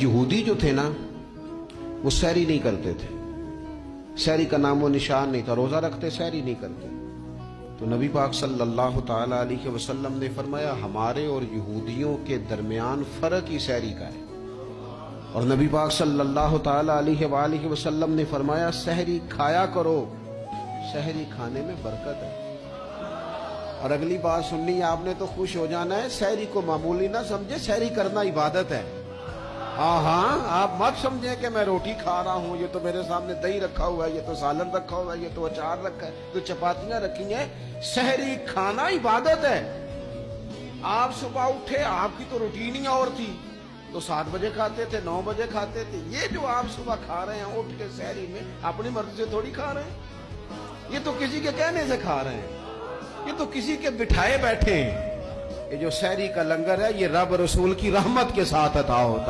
यहूदी जो थे ना, वो सहरी नहीं करते थे, सहरी का नामो निशान नहीं था, रोजा रखते सहरी नहीं करते। तो नबी पाक सल्लल्लाहु ताला अलैहि वसल्लम ने फरमाया हमारे और यहूदियों के दरमियान फर्क ही सहरी का है। और नबी पाक सल्लल्लाहु ताला अलैहि वसल्लम ने फरमाया सहरी खाया करो, सहरी खाने में बरकत है। और अगली बात सुननी आपने तो खुश हो जाना है, सहरी को मामूली ना समझे, सहरी करना इबादत है। हाँ हाँ, आप मत समझे कि मैं रोटी खा रहा हूं, ये तो मेरे सामने दही रखा हुआ है, ये तो सालन रखा हुआ है, ये तो अचार रखा है, तो चपातियां रखी हैं। सहरी खाना इबादत है। आप सुबह उठे, आपकी तो रूटीन ही और थी, तो 7 बजे खाते थे, 9 बजे खाते थे। ये जो आप सुबह खा रहे हैं उठ के सहरी में, अपनी मर्जी से थोड़ी खा रहे हैं, ये तो किसी के कहने से खा रहे हैं, ये तो किसी के बिठाए बैठे हैं। ये जो सहरी का लंगर है, ये रब रसूल की रहमत के साथ अता होता है।